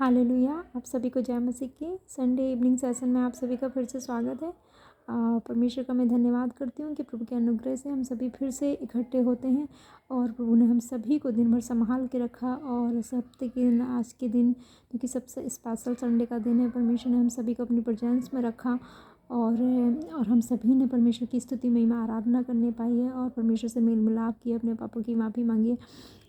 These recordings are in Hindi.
हालेलुया। आप सभी को जय मसीह की। संडे इवनिंग सेशन में आप सभी का फिर से स्वागत है। परमेश्वर का मैं धन्यवाद करती हूँ कि प्रभु के अनुग्रह से हम सभी फिर से इकट्ठे होते हैं और प्रभु ने हम सभी को दिन भर संभाल के रखा। और इस हफ्ते के दिन, आज के दिन क्योंकि सबसे स्पेशल संडे का दिन है, परमेश्वर ने हम सभी को अपनी प्रेजेंस में रखा और हम सभी ने परमेश्वर की स्तुति महिमा आराधना करने पाई है और परमेश्वर से मेल मिलाप किया, अपने पापों की माफ़ी मांगी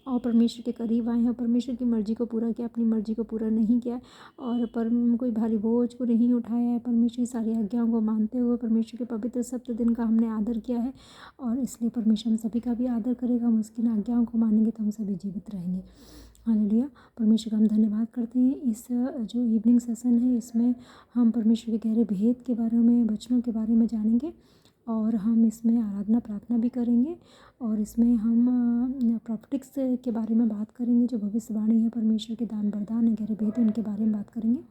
और परमेश्वर के करीब आए हैं। परमेश्वर की मर्ज़ी को पूरा किया, अपनी मर्ज़ी को पूरा नहीं किया और कोई भारी बोझ को नहीं उठाया है। परमेश्वर की सारी आज्ञाओं को मानते हुए परमेश्वर के पवित्र सप्त दिन का हमने आदर किया है और इसलिए परमेश्वर हम सभी का भी आदर करेगा। हम उसकी आज्ञाओं को मानेंगे तो हम सभी जीवित रहेंगे। हालेलुया। परमेश्वर का हम धन्यवाद करते हैं। इस जो इवनिंग सेशन है, इसमें हम परमेश्वर के गहरे भेद के बारे में, वचनों के बारे में जानेंगे और हम इसमें आराधना प्रार्थना भी करेंगे और इसमें हम प्रॉफिटिक्स के बारे में बात करेंगे, जो भविष्यवाणी है, परमेश्वर के दान वरदान है, गहरे भेद है, उनके बारे में बात करेंगे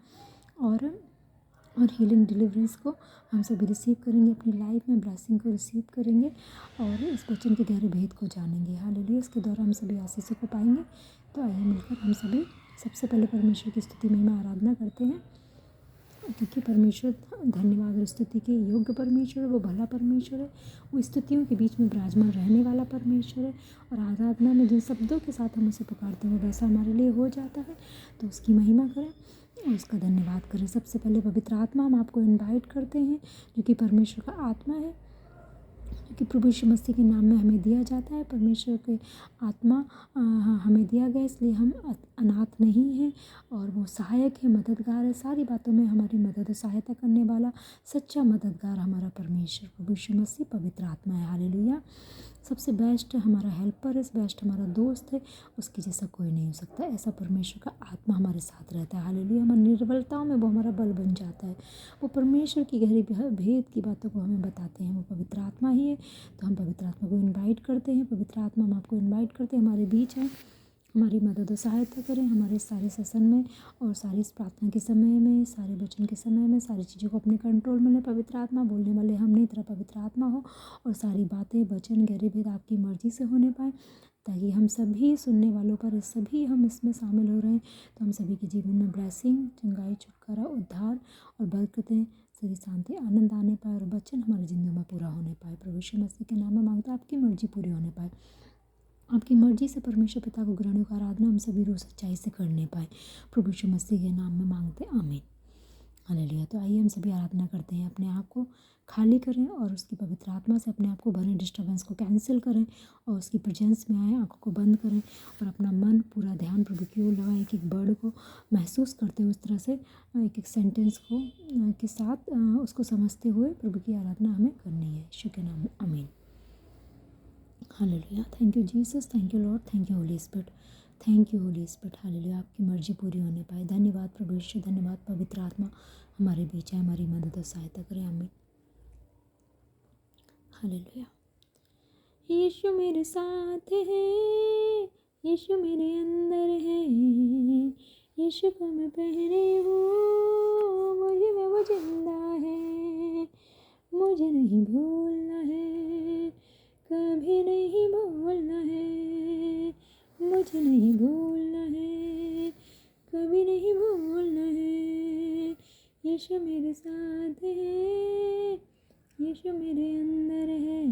और हीलिंग डिलीवरेंस को हम सभी रिसीव करेंगे, अपनी लाइफ में ब्लेसिंग को रिसीव करेंगे और इस वचन के गहरे भेद को जानेंगे। हालेलुया। इसके द्वारा हम सभी आशीषों को पाएंगे। तो आइए मिलकर हम सभी सबसे पहले परमेश्वर की स्तुति महिमा आराधना करते हैं, क्योंकि परमेश्वर धन्यवाद और स्तुति के योग्य परमेश्वर है। वो भला परमेश्वर है, वो स्तुतियों के बीच में विराजमान रहने वाला परमेश्वर है और आराधना में जिन शब्दों के साथ हम उसे पुकारते हैं वैसा हमारे लिए हो जाता है। तो उसकी महिमा करें और उसका धन्यवाद करें। सबसे पहले पवित्र आत्मा हम आपको इनवाइट करते हैं, जो कि परमेश्वर का आत्मा है, क्योंकि प्रभु यीशु मसीह के नाम में हमें दिया जाता है। परमेश्वर के आत्मा हमें दिया गया, इसलिए हम अनाथ नहीं हैं और वो सहायक है, मददगार है। सारी बातों में हमारी मदद और सहायता करने वाला सच्चा मददगार हमारा परमेश्वर प्रभु यीशु मसीह पवित्र आत्मा है। हालेलुया। सबसे बेस्ट हमारा हेल्पर है, बेस्ट हमारा दोस्त है, उसकी जैसा कोई नहीं हो सकता। ऐसा परमेश्वर का आत्मा हमारे साथ रहता है। हालेलुया। हमारी निर्बलताओं में वो हमारा बल बन जाता है। वो परमेश्वर की गहरी भेद की बातों को हमें बताते हैं। वो पवित्र आत्मा ही है। तो हम पवित्र आत्मा को इनवाइट करते हैं। पवित्र आत्मा हम आपको इनवाइट करते हैं, हमारे बीच है, हमारी मदद और सहायता करें हमारे सारे सेशन में और सारी प्रार्थना के समय में, सारे वचन के समय में, सारी चीज़ों को अपने कंट्रोल में लें। पवित्र आत्मा बोलने वाले हम नहीं, तरह पवित्र आत्मा हो और सारी बातें, वचन, गहरे भेद आपकी मर्जी से होने पाए, ताकि हम सभी सुनने वालों पर सभी हम इसमें शामिल हो रहे हैं। तो हम सभी के जीवन में ब्लेसिंग, चंगाई, छुटकारा, उद्धार और बरकतें, सही शांति, आनंद आने पाए और वचन हमारी जिंदगी में पूरा होने पाए। प्रभु यीशु मसीह के नाम में मांगता आपकी मर्जी पूरी होने पाए। आपकी मर्जी से परमेश्वर पिता को ग्रहण का आराधना हम सभी रोज सच्चाई से करने पाए। प्रभु यीशु मसीह के नाम में मांगते, आमीन। हालेलुया। तो आइए हम सभी आराधना करते हैं। अपने आप को खाली करें और उसकी पवित्र आत्मा से अपने आप को भरें, डिस्टर्बेंस को कैंसिल करें और उसकी प्रेजेंस में आएँ। आंखों को बंद करें और अपना मन, पूरा ध्यान प्रभु की ओर लगाएं। एक एक वर्ड को महसूस करते हुए, उस तरह से एक एक सेंटेंस को के साथ उसको समझते हुए प्रभु की आराधना हमें करनी है। यीशु के नाम में आमीन। Hallelujah. Thank you Jesus, thank you Lord, thank you Holi spirit, thank you Holi spirit. Hallelujah. आपकी मर्जी पूरी होने पाए। धन्यवाद प्रभु यीशु, धन्यवाद पवित्र आत्मा हमारे बीच है, हमारी मदद और सहायता करें। आमीन। हालेलुया। यीशु मेरे साथ है, यीशु मेरे अंदर है, यीशु को मैं पहने हूँ, मुझे में वो जिंदा है, मुझे नहीं भूलना है, कभी नहीं भूलना है, मुझे नहीं भूलना है, कभी नहीं भूलना है। यीशु मेरे साथ है, यीशु मेरे अंदर है,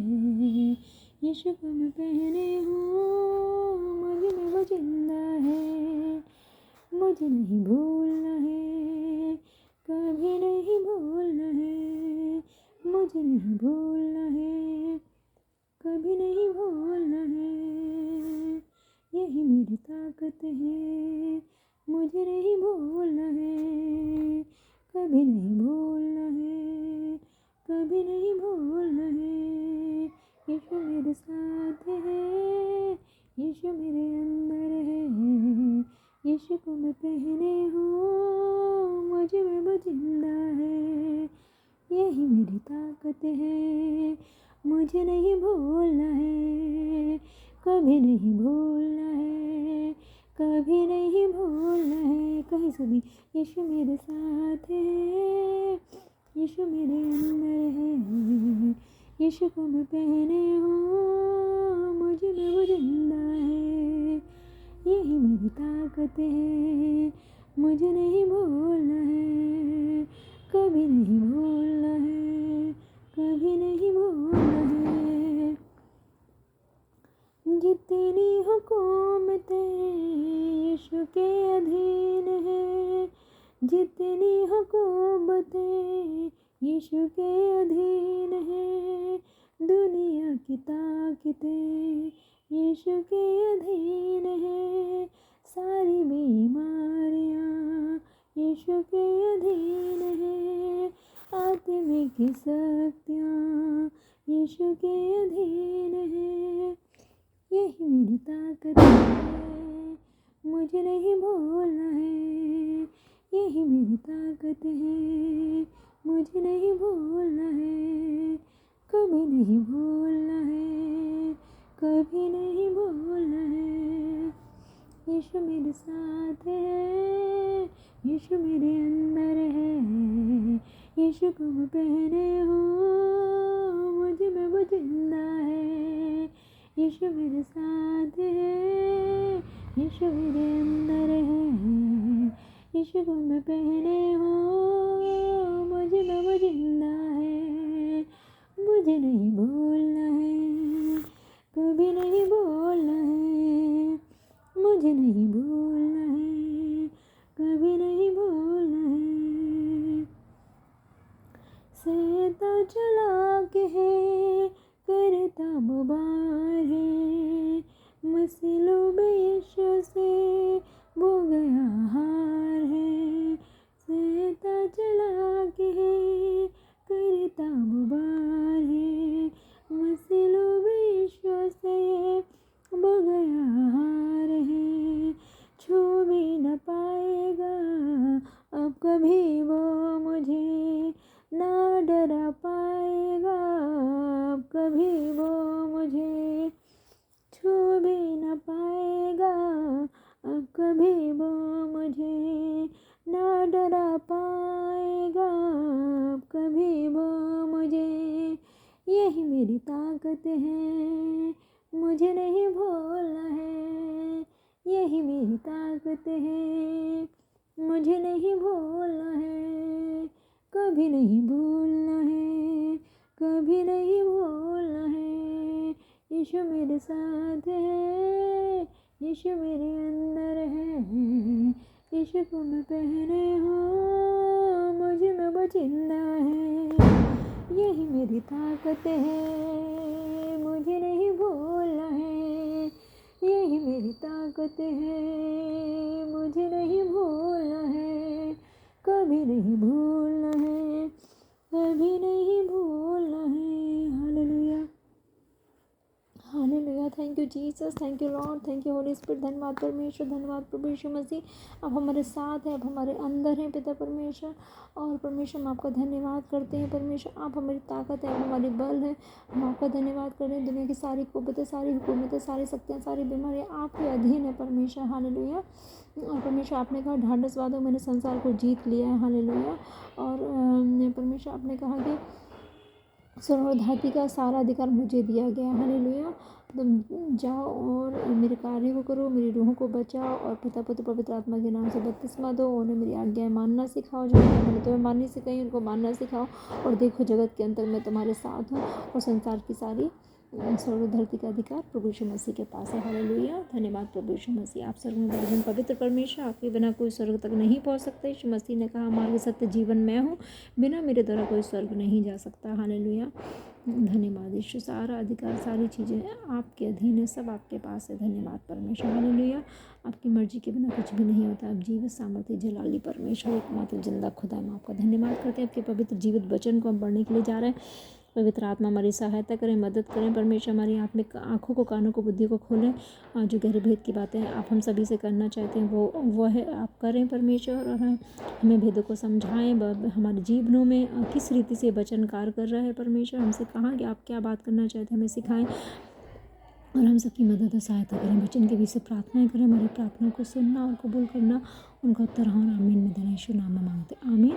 यीशु को मैं पहने हूँ, मुझे में वो जिंदा है, मुझे नहीं भूलना है, कभी नहीं भूलना है, मुझे नहीं भूलना है, कभी नहीं भूलना है। यही मेरी ताकत है, मुझे नहीं भूलना है, कभी नहीं भूलना है, कभी नहीं भूलना है। यीशु मेरे साथ है, यीशु मेरे अंदर है, यीशु को मैं पहने हूँ, मुझे में वो जिंदा है। यही मेरी ताकत है, मुझे नहीं भूलना है, कभी नहीं भूलना है, कभी नहीं भूलना है। कहीं सभी यीशु मेरे साथ है, यीशु मेरे अंदर है, यीशु को मैं पहने हूँ, मुझे में वो जिंदा है। यही मेरी ताकत है, मुझे नहीं भूलना है, कभी नहीं भूलना है, कभी नहीं भूलना है। जितनी हुकूमतें यीशु के अधीन है, जितनी हुकूमतें यीशु के अधीन है, दुनिया की ताकतें यीशु के अधीन है, सारी बीमारियाँ यीशु के अधीन है, आत्मिक शक्तियाँ यीशु के अधीन है। यही मेरी ताकत है, मुझे नहीं भूलना है, यही मेरी ताकत है, मुझे नहीं भूलना है, कभी नहीं भूलना है, कभी नहीं भूलना है। यीशु मेरे साथ है, यीशु मेरे अंदर है, यीशु को मैं पहने हूँ, मुझ में वो जिंदा है। यीशु मेरे साथ है, यीशु मेरे अंदर है, यीशु को मैं पहने हूँ, मुझ में वो जिंदा है। मुझे नहीं भूलना है, कभी नहीं भूलना है, मुझे नहीं भूलना है, कभी नहीं भूलना है। शैतान चालाक है, करता बुबार है, मसलों में यीशु से वो गया हार है। शैतान चालाक है, करता बुबार है, मसलों में यीशु से वो गया हार है। छू भी न पाएगा अब कभी वो मुझे, ना डरा पाएगा अब कभी वो मुझे, छू भी न पाएगा अब कभी वो मुझे, ना डरा पाएगा अब कभी वो मुझे। यही मेरी ताकत है, मुझे नहीं भूलना है, यही मेरी ताकत है, मुझे नहीं भूलना है, कभी नहीं भूलना है, कभी नहीं भूलना है। यीशु मेरे साथ है, यीशु मेरे अंदर है, यीशु को मैं पहने हूँ, मुझ में वो जिंदा है। यही मेरी ताकत है, मुझे नहीं भूलना है, यही मेरी ताकत है, मुझे नहीं भूलना है, कभी नहीं भूलना है, कभी नहीं भूलना है। Hallelujah, hallelujah. Thank you Jesus, thank you Lord, thank you Holi spirit. धन्यवाद परमेश्वर, धन्यवाद प्रभु यीशु मसीह। अब हमारे साथ है, अब हमारे अंदर हैं पिता परमेश्वर। और परमेश्वर हम आपका धन्यवाद करते हैं परमेश्वर, आप हमारी ताकत है, आप हमारी बल है। हम आपका धन्यवाद करते हैं। दुनिया की सारी कुव्वतें, सारी हुकूमतें, सारी शक्तियाँ, सारी बीमारियाँ आपके अधीन है परमेश्वर। हालेलुया। और परमेश्वर आपने कहा ढाढ़स वादों मैंने संसार को जीत लिया है। हालेलुया। और परमेश्वर आपने कहा कि स्वर्ग और धरती का सारा अधिकार मुझे दिया गया। हालेलुया। तुम जाओ और मेरे कार्य को करो, मेरी रूह को बचाओ और पिता पुत्र पवित्र आत्मा के नाम से बपतिस्मा दो। उन्हें मेरी आज्ञाएं मानना सिखाओ, जो मैंने तुम्हें माननी सिखाई उनको मानना सिखाओ। और देखो जगत के अंतर मैं तुम्हारे साथ हूँ, और संसार की सारी स्वर्ग धरती का अधिकार प्रभु यीशु मसीह के पास है। हालेलुया। धन्यवाद प्रभु यीशु मसीह। आप स्वर्ग में विराजमान पवित्र परमेश्वर, आपके बिना कोई स्वर्ग तक नहीं पहुँच सकता। यीशु मसीह ने कहा मार्ग सत्य जीवन मैं हूँ, बिना मेरे द्वारा कोई स्वर्ग नहीं जा सकता। हालेलुया। धन्यवाद यीशु। सारा अधिकार, सारी चीज़ें आपके अधीन है, सब आपके पास है। धन्यवाद परमेश्वर। हालेलुया। आपकी मर्जी के बिना कुछ भी नहीं होता। आप जीवित सामर्थ्य जलाली परमेश्वर, एकमात्र जिंदा खुदा, हम आपका धन्यवाद करते हैं। आपके पवित्र जीवित वचन को हम पढ़ने के लिए जा रहे हैं। पवित्र आत्मा हमारी सहायता करें, मदद करें परमेश्वर। हमारी आत्मिक आँखों को, कानों को, बुद्धि को खोलें। जो गहरे भेद की बातें आप हम सभी से करना चाहते हैं वो है आप करें परमेश्वर। और हमें भेदों को समझाएं। हमारे जीवनों में किस रीति से वचन कार्य कर रहा है परमेश्वर। हमसे कहाँ कि आप क्या बात करना चाहते हैं, हमें सिखाएं और हम सबकी मदद और सहायता करें। वचन के बीच से प्रार्थनाएं करें। हमारी प्रार्थना को सुनना और कबूल करना, उनका उत्तर हाँ आमीन में देना यीशु नाम में मांगते आमीन।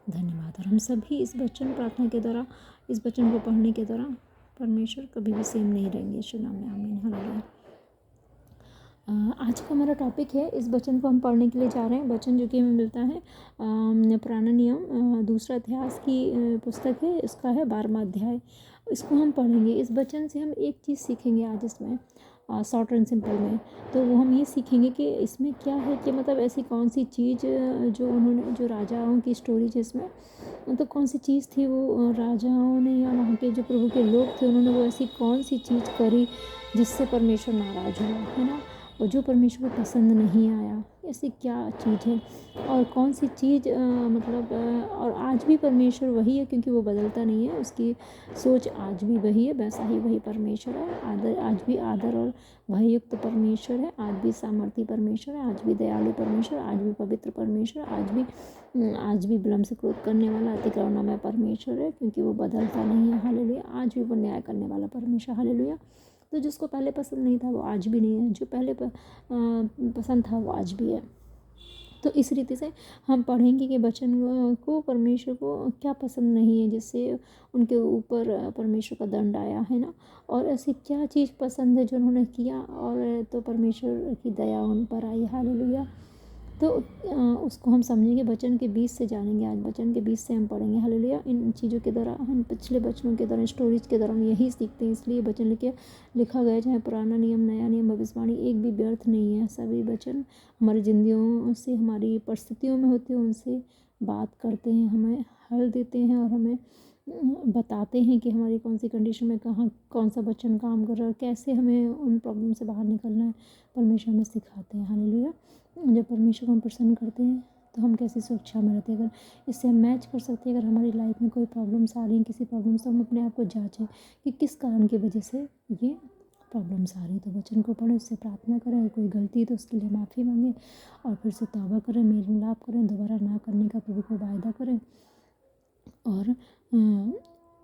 धन्यवाद। और हम सभी इस वचन प्रार्थना के द्वारा, इस वचन को पढ़ने के द्वारा परमेश्वर कभी भी सेम नहीं रहेंगे। यीशु नाम में आमीन। हालेलुया। आज का हमारा टॉपिक है, इस वचन को हम पढ़ने के लिए जा रहे हैं। वचन जो कि हमें मिलता है पुराना नियम दूसरा इतिहास की पुस्तक है, इसका है 12वां अध्याय। इसको हम पढ़ेंगे। इस वचन से हम एक चीज़ सीखेंगे आज इसमें, शॉर्ट एंड सिंपल में। तो वो हम ये सीखेंगे कि इसमें क्या है, कि मतलब ऐसी कौन सी चीज़ जो उन्होंने, जो राजाओं की स्टोरी जिसमें मतलब कौन सी चीज़ थी वो राजाओं ने या वहाँ के जो प्रभु के लोग थे उन्होंने वो ऐसी कौन सी चीज़ करी जिससे परमेश्वर नाराज़ हुआ, है ना। और जो परमेश्वर को पसंद नहीं आया, ऐसी क्या चीज़ है और कौन सी चीज़ और आज भी परमेश्वर वही है, क्योंकि वो बदलता नहीं है। उसकी सोच आज भी वही है, वैसा ही वही परमेश्वर है। आदर, आज भी आदर और भययुक्त परमेश्वर है। आज भी सामर्थी परमेश्वर है। आज भी दयालु परमेश्वर, आज भी पवित्र परमेश्वर, आज भी विलम्ब से क्रोध करने वाला, अति करुणामय परमेश्वर है, क्योंकि वो बदलता नहीं है। हालेलुया। आज भी वो न्याय करने वाला परमेश्वर। हालेलुया। तो जिसको पहले पसंद नहीं था वो आज भी नहीं है, जो पहले पसंद था वो आज भी है। तो इस रीति से हम पढ़ेंगे कि वचन को, परमेश्वर को क्या पसंद नहीं है जिससे उनके ऊपर परमेश्वर का दंड आया, है ना। और ऐसी क्या चीज़ पसंद है जो उन्होंने किया और तो परमेश्वर की दया उन पर आई। हालेलुया। तो उसको हम समझेंगे, वचन के बीच से जानेंगे। आज वचन के बीच से हम पढ़ेंगे। हालेलुया। इन चीज़ों के द्वारा हम पिछले वचनों के दौरान, स्टोरीज के दौरान यही सीखते हैं, इसलिए वचन लिखा गया, चाहे पुराना नियम, नया नियम, भविष्यवाणी, एक भी व्यर्थ नहीं है। सभी वचन हमारी जिंदगियों से, हमारी परिस्थितियों में होते हैं, उनसे बात करते हैं, हमें हल देते हैं और हमें बताते हैं कि हमारी कौन सी कंडीशन में कहाँ कौन सा वचन काम कर रहा है और कैसे हमें उन प्रॉब्लम से बाहर निकलना है। परमेश्वर हमें सिखाते हैं। हालेलुया। जब परमेश्वर को हम प्रसन्न करते हैं तो हम कैसी सुरक्षा में रहते हैं। अगर इससे हम मैच कर सकते हैं, अगर हमारी लाइफ में कोई प्रॉब्लम्स आ रही हैं, किसी प्रॉब्लम से, हम अपने आप को जांचें कि किस कारण की वजह से ये प्रॉब्लम्स आ रही है। तो वचन को पढ़ें, उससे प्रार्थना करें, अगर कोई गलती है तो उसके लिए माफ़ी मांगें और फिर से तौबा करें, मेल मिलाप करें, दोबारा ना करने का प्रभु को वायदा करें और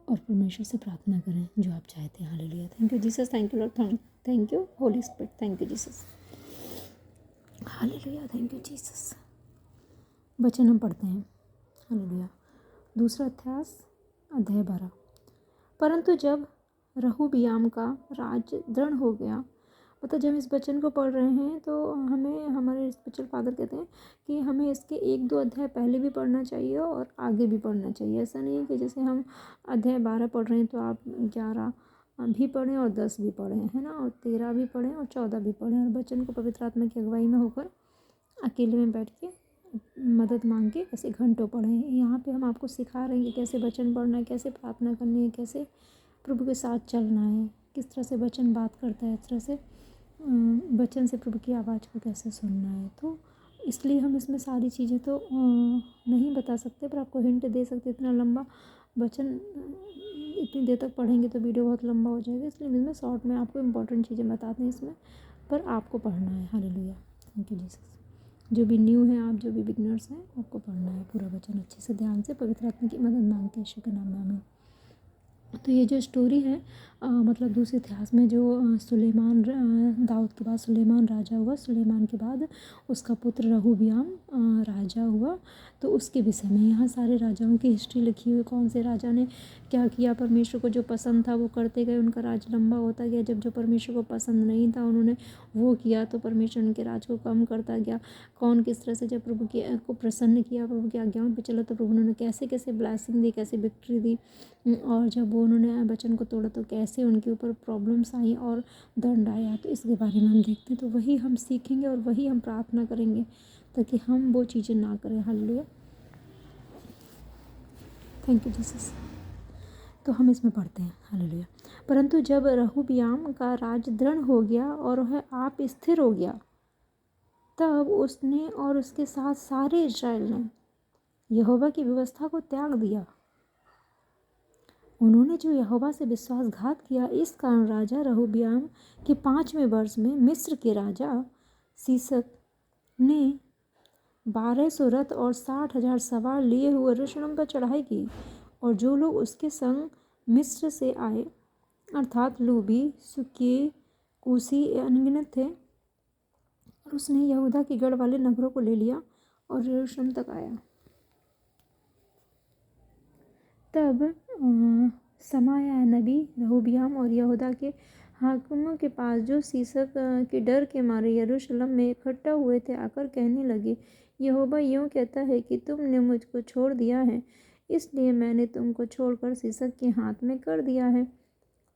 परमेश्वर से प्रार्थना करें जो आप चाहते हैं। Hallelujah. Thank you Jesus, thank you Lord, thank you Holi spirit, thank you Jesus. Hallelujah. Thank you Jesus. वचन हम पढ़ते हैं। हालेलुया। दूसरा इतिहास अध्याय 12। परंतु जब रहोबियाम का राज्य दृढ़ हो गया, मतलब जब इस वचन को पढ़ रहे हैं तो हमें, हमारे स्पिरिचुअल फादर कहते हैं कि हमें इसके 1-2 अध्याय पहले भी पढ़ना चाहिए और आगे भी पढ़ना चाहिए। ऐसा नहीं है कि जैसे हम अध्याय 12 पढ़ रहे हैं तो आप 11 भी पढ़ें और 10 भी पढ़ें, है ना, और 13 भी पढ़ें और 14 भी पढ़ें। और वचन को पवित्र आत्मा की अगुवाई में होकर अकेले में बैठ के मदद मांग के ऐसे घंटों पढ़ें। यहाँ पे हम आपको सिखा रहे हैं कि कैसे वचन पढ़ना है, कैसे प्रार्थना करनी है, कैसे प्रभु के साथ चलना है, किस तरह से वचन बात करता है, इस तरह से वचन से प्रभु की आवाज़ को कैसे सुनना है। तो इसलिए हम इसमें सारी चीज़ें तो नहीं बता सकते, पर आपको हिंट दे सकते। इतना लंबा वचन इतनी देर तक पढ़ेंगे तो वीडियो बहुत लंबा हो जाएगा, इसलिए इसमें शॉर्ट में आपको इम्पोर्टेंट चीज़ें बताते हैं इसमें, पर आपको पढ़ना है। हालेलुया। Thank you Jesus. जो भी न्यू हैं आप, जो भी बिगनर्स हैं, आपको पढ़ना है पूरा वचन अच्छे से, ध्यान से, पवित्र आत्मा की मदद मांग के यीशु के नाम में आमीन। तो ये जो स्टोरी है मतलब दूसरे इतिहास में जो सुलेमान, दाऊद के बाद सुलेमान राजा हुआ, सुलेमान के बाद उसका पुत्र रहोबियाम राजा हुआ। तो उसके विषय में यहाँ सारे राजाओं की हिस्ट्री लिखी हुई, कौन से राजा ने क्या किया, परमेश्वर को जो पसंद था वो करते गए, उनका राज लंबा होता गया। जब जो परमेश्वर को पसंद नहीं था उन्होंने वो किया तो परमेश्वर उनके राज को कम करता गया। कौन किस तरह से जब प्रभु को प्रसन्न किया, प्रभु की आज्ञाओं पर चला, तो प्रभु उन्होंने कैसे कैसे ब्लेसिंग दी, कैसे विक्ट्री दी। और जब वो उन्होंने वचन को तोड़ा तो कैसे उनके ऊपर प्रॉब्लम्स आई और दंड आया। तो इसके बारे में हम देखते हैं, तो वही हम सीखेंगे और वही हम प्रार्थना करेंगे ताकि हम वो चीज़ें ना करें। हालेलुया। Thank you Jesus. तो हम इसमें पढ़ते हैं। हालेलुया। परंतु जब रहोबियाम का राज दृढ़ हो गया और वह आप स्थिर हो गया, तब उसने और उसके साथ सारे इस्राएल ने यहोवा की व्यवस्था को त्याग दिया। उन्होंने जो यहोवा से विश्वासघात किया, इस कारण राजा रहोबियाम के 5वें वर्ष में मिस्र के राजा सीसक ने 1200 रथ और 60,000 सवार लिए हुए यरूशलेम पर चढ़ाई की। और जो लोग उसके संग मिस्र से आए, अर्थात लूबी, सुकिये, कूसी अनगिनत थे। और उसने यहूदा के गढ़ वाले नगरों को ले लिया और यरूशलेम तक आया। तब समाया नबी रहोबियाम और यहूदा के हाकिमों के पास जो सीसक के डर के मारे यरूशलेम में इकट्ठा हुए थे आकर कहने लगे, यहोवा यूँ कहता है कि तुमने मुझको छोड़ दिया है, इसलिए मैंने तुमको छोड़कर सीसक के हाथ में कर दिया है।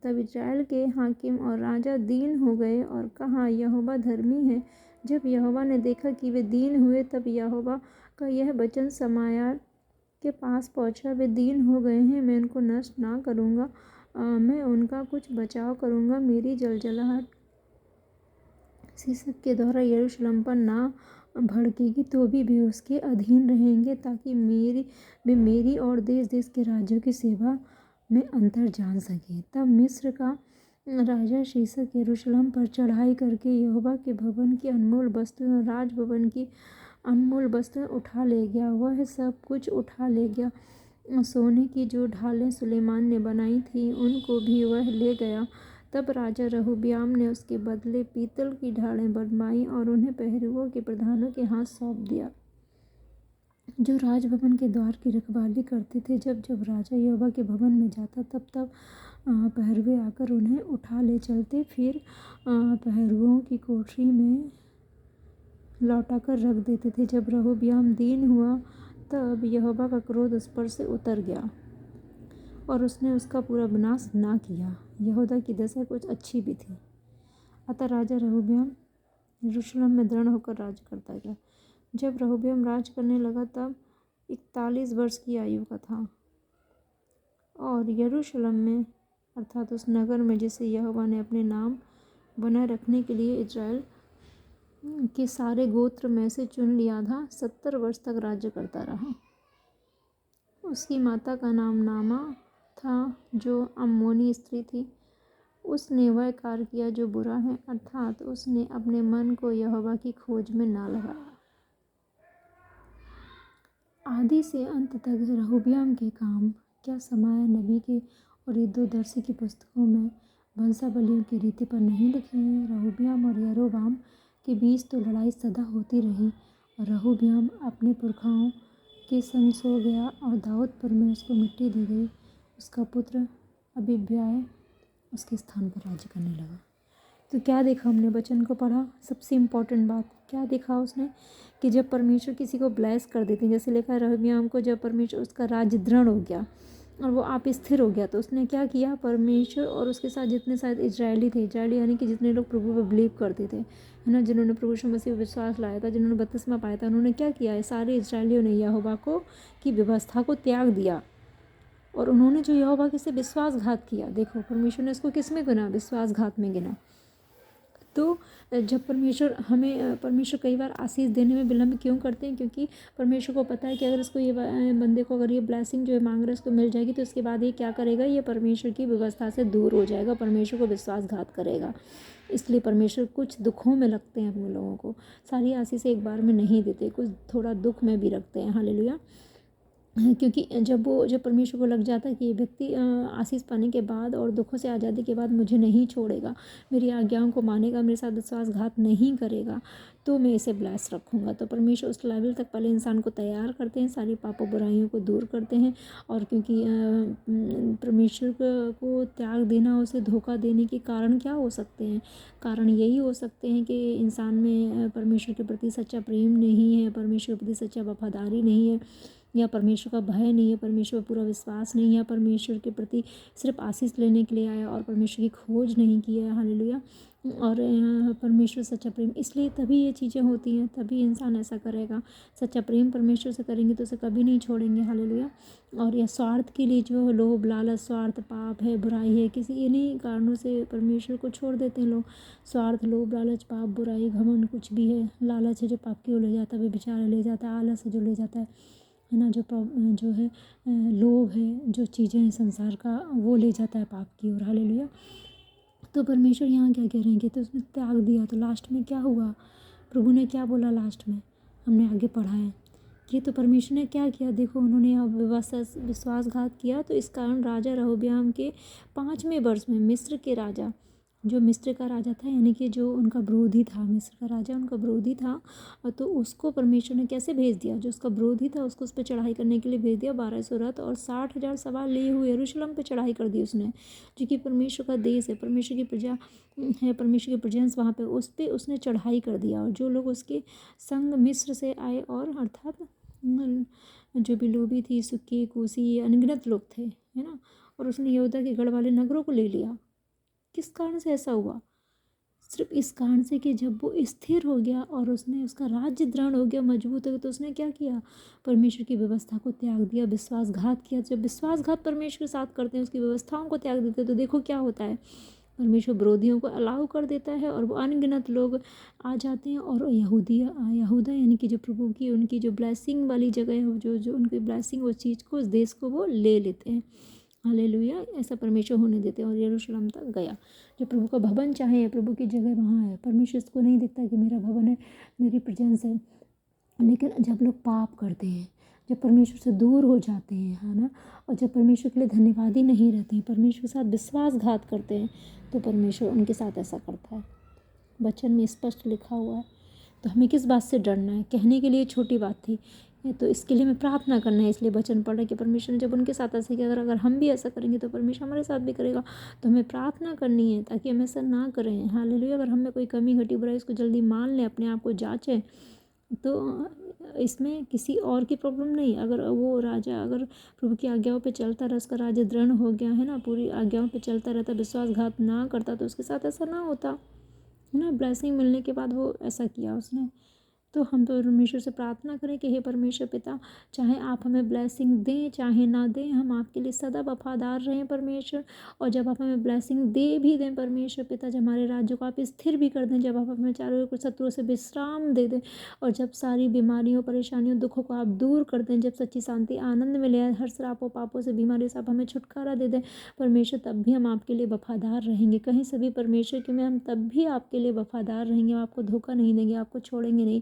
तब इस्राएल के हाकिम और राजा दीन हो गए और कहा, यहोवा धर्मी है। जब यहोवा ने देखा कि वे दीन हुए, तब यहोवा का यह वचन शमायाह के पास पहुंचा, वे दीन हो गए हैं, मैं उनको नष्ट ना करूँगा, मैं उनका कुछ बचाव करूँगा। मेरी जलजलाहट सीसक के द्वारा यरूशलेम पर ना भड़केगी तो भी वे उसके अधीन रहेंगे, ताकि वे मेरी और देश देश के राज्यों की सेवा में अंतर जान सके। तब मिस्र का राजा शीशक यरूशलेम पर चढ़ाई करके यहोवा के भवन की अनमोल वस्तुएं और राजभवन की अनमोल वस्तुएं उठा ले गया। वह सब कुछ उठा ले गया। सोने की जो ढालें सुलेमान ने बनाई थी उनको भी वह ले गया। तब राजा रहोबियाम ने उसके बदले पीतल की ढालें बनवाई और उन्हें पहरुओं के प्रधानों के हाथ सौंप दिया, जो राजभवन के द्वार की रखवाली करते थे। जब जब राजा यहोवा के भवन में जाता, तब तब पहरुए आकर उन्हें उठा ले चलते, फिर पहरुओं की कोठरी में लौटाकर रख देते थे। जब रहोबियाम दीन हुआ, तब यहोवा का क्रोध उस पर से उतर गया और उसने उसका पूरा विनाश ना किया। यहूदा की दशा कुछ अच्छी भी थी। अतः राजा रहोबियाम यरूशलेम में दृढ़ होकर राज करता गया। जब रहोबियाम राज करने लगा, तब 41 वर्ष की आयु का था और यरूशलेम में, अर्थात उस नगर में जिसे यहोवा ने अपने नाम बनाए रखने के लिए इस्राएल के सारे गोत्र में से चुन लिया था, 70 वर्ष तक राज्य करता रहा। उसकी माता का नाम नामा था, जो अम्मोनी स्त्री थी। उसने वह कार्य किया जो बुरा है, अर्थात उसने अपने मन को यहोवा की खोज में ना लगाया। आदि से अंत तक रहोबियाम के काम क्या शमायाह नबी के और इद्दो-दर्शी की पुस्तकों में वंशावलियों की रीति पर नहीं लिखे हैं। रहोबियाम और यरोबाम के बीच तो लड़ाई सदा होती रही और रहोबियाम अपने पुरखाओं के संग सो गया और दाऊद पर में उसको मिट्टी दी गई। उसका पुत्र अबीयाह उसके स्थान पर राज्य करने लगा। तो क्या देखा हमने, वचन को पढ़ा, सबसे इम्पोर्टेंट बात क्या देखा उसने, कि जब परमेश्वर किसी को ब्लेस कर देते हैं, जैसे लिखा है रहोबियाम को जब परमेश्वर उसका राज्य दृढ़ हो गया और वो आप स्थिर हो गया, तो उसने क्या किया, परमेश्वर और उसके साथ जितने शायद इजरायली थे, इजरायली यानी कि जितने लोग प्रभु पर बिलीव करते थे, है ना, जिन्होंने प्रभु यीशु मसीह पर विश्वास लाया था, जिन्होंने बपतिस्मा पाया था, उन्होंने क्या किया है, सारे इजरायलियों ने यहोवा को की व्यवस्था को त्याग दिया और उन्होंने जो यहोवा के से विश्वासघात किया। देखो परमेश्वर ने इसको किस में गिना, विश्वासघात में गिना। तो जब परमेश्वर कई बार आशीष देने में विलम्ब क्यों करते हैं, क्योंकि परमेश्वर को पता है कि अगर इसको ये बंदे को अगर ये ब्लेसिंग जो है मांग रहा है इसको मिल जाएगी, तो इसके बाद ये क्या करेगा, ये परमेश्वर की व्यवस्था से दूर हो जाएगा, परमेश्वर को विश्वासघात करेगा। इसलिए परमेश्वर कुछ दुखों में लगते हैं अपने लोगों को, सारी आशीष एक बार में नहीं देते, कुछ थोड़ा दुख में भी रखते हैं। हालेलुया। क्योंकि जब परमेश्वर को लग जाता है कि ये व्यक्ति आशीष पाने के बाद और दुखों से आज़ादी के बाद मुझे नहीं छोड़ेगा, मेरी आज्ञाओं को मानेगा, मेरे साथ विश्वासघात नहीं करेगा, तो मैं इसे ब्लेस रखूँगा। तो परमेश्वर उस लेवल तक पहले इंसान को तैयार करते हैं, सारी पापों बुराइयों को दूर करते हैं। और क्योंकि परमेश्वर को त्याग देना, उसे धोखा देने के कारण क्या हो सकते हैं, कारण यही हो सकते हैं कि इंसान में परमेश्वर के प्रति सच्चा प्रेम नहीं है, परमेश्वर के प्रति सच्चा वफादारी नहीं है, या परमेश्वर का भय नहीं है, परमेश्वर पर पूरा विश्वास नहीं है, परमेश्वर के प्रति सिर्फ आशीष लेने के लिए आया और परमेश्वर की खोज नहीं की है। हालेलुया। और परमेश्वर सच्चा प्रेम, इसलिए तभी ये चीज़ें होती हैं, तभी इंसान ऐसा करेगा। सच्चा प्रेम परमेश्वर से करेंगे तो उसे कभी नहीं छोड़ेंगे। हालेलुया। और यह स्वार्थ के लिए जो लोभ लालच, स्वार्थ, पाप है, बुराई है, किसी इन्हीं कारणों से परमेश्वर को छोड़ देते हैं लोग। स्वार्थ, लोभ, लालच, पाप, बुराई, घमंड, कुछ भी है, लालच है जो पाप की ओर ले जाता है, व्यभिचार ले जाता है, आलस है जो ले जाता है ना, जो है लोभ है, जो चीज़ें हैं संसार का, वो ले जाता है पाप की ओर। हालेलुया। तो परमेश्वर यहाँ क्या कह रहे हैं कि तो उसने त्याग दिया, तो लास्ट में क्या हुआ, प्रभु ने क्या बोला लास्ट में, हमने आगे पढ़ा है कि तो परमेश्वर ने क्या किया। देखो उन्होंने विश्वासघात किया, तो इस कारण राजा रहोबियाम के 5वें वर्ष में मिस्र के राजा जो मिस्र का राजा था, यानी कि जो उनका विरोधी था, मिस्र का राजा उनका विरोधी था, तो उसको परमेश्वर ने कैसे भेज दिया, जो उसका विरोधी था उसको उस पर चढ़ाई करने के लिए भेज दिया। 1200 रथ और 60,000 सवार लिए हुए यरूशलेम पे चढ़ाई कर दी उसने, जो कि परमेश्वर का देश है, परमेश्वर की प्रजा है, परमेश्वर की प्रेजेंस वहाँ पे, उस पर उसने चढ़ाई कर दिया। और जो लोग उसके संग मिस्र से आए, और अर्थात जो भी लोभी थी, सुक्की, कूसी, अनगिनत लोग थे, है ना, और उसने यहूदा के गढ़ वाले नगरों को ले लिया। किस कारण से ऐसा हुआ? सिर्फ इस कारण से कि जब वो स्थिर हो गया और उसने उसका राज्य दृढ़ हो गया, मजबूत हो गया, तो उसने क्या किया? परमेश्वर की व्यवस्था को त्याग दिया, विश्वासघात किया। जब विश्वासघात परमेश्वर के साथ करते हैं, उसकी व्यवस्थाओं को त्याग देते हैं, तो देखो क्या होता है, परमेश्वर विरोधियों को अलाउ कर देता है और वो अनगिनत लोग आ जाते हैं, और यहूदा यानी कि जो प्रभु की उनकी जो ब्लेसिंग वाली जगह है, जो जो उनकी ब्लेसिंग, उस चीज़ को, उस देश को वो ले लेते हैं। हालेलुया, ऐसा परमेश्वर होने देते हैं। और यरूशलेम तक गया, जो प्रभु का भवन चाहे, प्रभु की जगह वहाँ है। परमेश्वर इसको नहीं देखता कि मेरा भवन है, मेरी प्रेजेंस है, लेकिन जब लोग पाप करते हैं, जब परमेश्वर से दूर हो जाते हैं, है ना, और जब परमेश्वर के लिए धन्यवादी नहीं रहते हैं, परमेश्वर के साथ विश्वासघात करते हैं, तो परमेश्वर उनके साथ ऐसा करता है। वचन में स्पष्ट लिखा हुआ है। तो हमें किस बात से डरना है? कहने के लिए छोटी बात थी, तो इसके लिए हमें प्रार्थना करना है। इसलिए वचन पढ़ रहे कि परमेश्वर ने जब उनके साथ ऐसा किया, अगर हम भी ऐसा करेंगे तो परमेश्वर हमारे साथ भी करेगा। तो हमें प्रार्थना करनी है ताकि हम ऐसा ना करें। हालेलुया। अगर हमें कोई कमी घटी बुराई, उसको जल्दी मान लें, अपने आप को जांचें, तो इसमें किसी और की प्रॉब्लम नहीं। अगर वो राजा अगर प्रभु की आज्ञाओं पे चलता रहा, उसका राज्य दृढ़ हो गया, है ना, पूरी आज्ञाओं पे चलता रहता, विश्वासघात ना करता, तो उसके साथ ऐसा ना होता, है ना। ब्लेसिंग मिलने के बाद वो ऐसा किया उसने। तो हम तो परमेश्वर से प्रार्थना करें कि हे परमेश्वर पिता, चाहे आप हमें ब्लेसिंग दें चाहे ना दें, हम आपके लिए सदा वफादार रहें परमेश्वर। और जब आप हमें ब्लेसिंग दे भी दें परमेश्वर पिता, जब हमारे राज्य को आप स्थिर भी कर दें, जब आप हमें चारों ओर शत्रुओं से विश्राम दे दें, और जब सारी बीमारियों, परेशानियों, दुखों को आप दूर कर दें, जब सच्ची शांति, आनंद मिले, हर श्रापों, पापों से, बीमारियों से आप हमें छुटकारा दे दें परमेश्वर, तब भी हम आपके लिए वफादार रहेंगे। कहीं से भी परमेश्वर कि मैं हम तब भी आपके लिए वफादार रहेंगे, आपको धोखा नहीं देंगे, आपको छोड़ेंगे नहीं।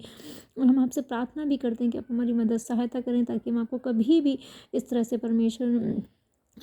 और हम आपसे प्रार्थना भी करते हैं कि आप हमारी मदद, सहायता करें, ताकि हम आपको कभी भी इस तरह से परमेश्वर,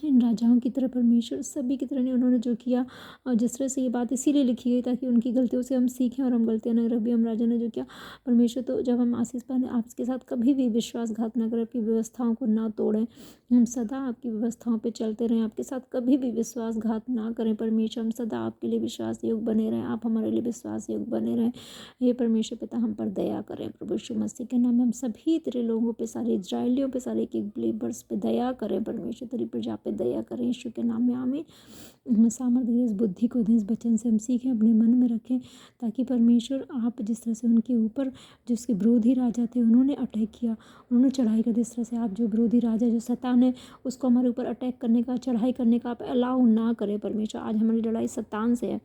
इन राजाओं की तरह परमेश्वर, सभी की तरह नहीं, उन्होंने जो किया, और जिस तरह से ये बात इसीलिए लिखी गई ताकि उनकी गलतियों से हम सीखें और हम गलतियाँ न रबियम हम राजा ने जो किया परमेश्वर, तो जब हम आशीष पाने, आपके साथ कभी भी विश्वासघात न करें, आपकी व्यवस्थाओं को ना तोड़ें, हम सदा आपकी व्यवस्थाओं पे चलते रहें, आपके साथ कभी भी विश्वासघात ना करें परमेश्वर, हम सदा आपके लिए विश्वास योग बने रहें, आप हमारे लिए विश्वास योग बने रहें। हे परमेश्वर पिता, हम पर दया करें प्रभु यीशु मसीह के नाम में। हम सभी तेरे लोगों पे, सारे इजराइलियों पे, सारे एक बिलीवर्स पे दया करें परमेश्वर, तेरी प्रजा पे दया करें यीशु के नाम में, आमीन। हमें सामर्थ्य दें, इस बुद्धि को दें, इस वचन से हम सीखें, अपने मन में रखें, ताकि परमेश्वर आप जिस तरह से उनके ऊपर जो उसके विरोधी राजा थे, उन्होंने अटैक किया, उन्होंने चढ़ाई कर दी, इस तरह से आप जो विरोधी राजा, जो शैतान है, उसको हमारे ऊपर अटैक करने का, चढ़ाई करने का आप अलाउ ना करें परमेश्वर। आज हमारी लड़ाई शैतान से है,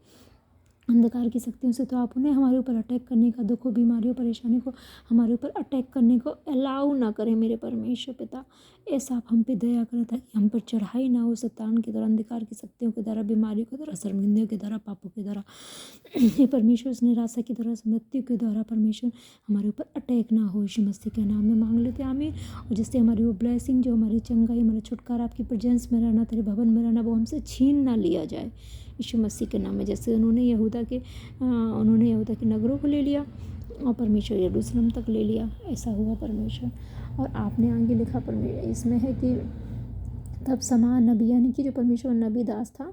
अंधकार की शक्तियों से, तो आप उन्हें हमारे ऊपर अटैक करने का, दुखों, बीमारियों, परेशानी को हमारे ऊपर अटैक करने को अलाउ ना करें मेरे परमेश्वर पिता। ऐसा आप हम पे दया करें ताकि हम पर चढ़ाई ना हो शैतान के द्वारा, अंधकार की शक्तियों के द्वारा, बीमारियों के द्वारा, शर्मिंदगियों के द्वारा, पापों के द्वारा, हे परमेश्वर, उस निराशा की द्वारा, मृत्यु के द्वारा परमेश्वर हमारे ऊपर अटैक ना हो। यीशु मसीह के नाम में मांग लेते हैं, आमीन। और जिससे हमारी वो ब्लेसिंग, जो हमारी चंगाई, हमारा छुटकारा, आपकी प्रेजेंस में रहना, तेरे भवन में रहना, वो हमसे छीन ना लिया जाए यीशु मसीह के नाम में। जैसे उन्होंने यहूदा के नगरों को ले लिया और परमेश्वर यरूशलेम तक ले लिया, ऐसा हुआ परमेश्वर। और आपने आगे लिखा परमेश्वर इसमें है कि तब समान नबी, यानी कि जो परमेश्वर नबी दास था,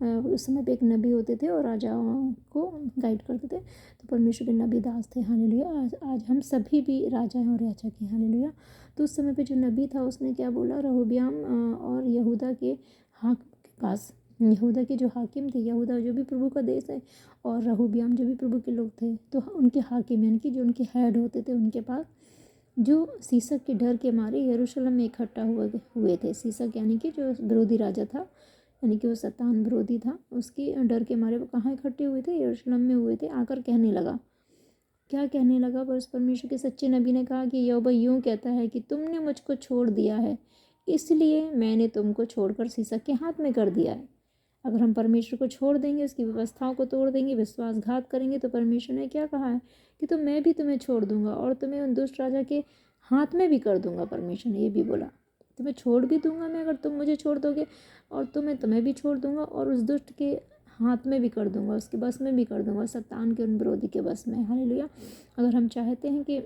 उस समय पे एक नबी होते थे और राजाओं को गाइड करते थे, तो परमेश्वर के नबी दास थे। हालेलुया। आज हम सभी भी राजा हैं और राजा के, हालेलुया। तो उस समय पे जो नबी था उसने क्या बोला, रहोबियाम और यहूदा के हाकिम के पास, यहूदा के जो हाकिम थे, यहूदा जो भी प्रभु का देश है, और रहोबियाम जो भी प्रभु के लोग थे, तो उनके हाकिम यानी कि जो उनके हेड होते थे, उनके पास, जो सीसक के डर के मारे यरूशलेम में इकट्ठा हुए थे। सीसक यानी कि जो विरोधी राजा था, यानी कि वो शैतान विरोधी था, उसके डर के मारे वो कहाँ इकट्ठे हुए थे? यरूशलेम में हुए थे। आकर कहने लगा, क्या कहने लगा? बस परमेश्वर के सच्चे नबी ने कहा कि यहोवा यूँ कहता है कि तुमने मुझको छोड़ दिया है, इसलिए मैंने तुमको छोड़कर सीसक के हाथ में कर दिया है। अगर हम परमेश्वर को छोड़ देंगे, उसकी व्यवस्थाओं को तोड़ देंगे, विश्वासघात करेंगे, तो परमेश्वर ने क्या कहा है कि तो मैं भी तुम्हें छोड़ दूंगा और तुम्हें उन दुष्ट राजा के हाथ में भी कर दूंगा। परमेश्वर ने ये भी बोला, तुम्हें छोड़ भी दूंगा मैं अगर तुम मुझे छोड़ दोगे, और तुम्हें भी छोड़ दूंगा और उस दुष्ट के हाथ में भी कर दूंगा, उसके बस में भी कर दूंगा, शैतान के उन विरोधी के बस में। हालेलुया। अगर हम चाहते हैं कि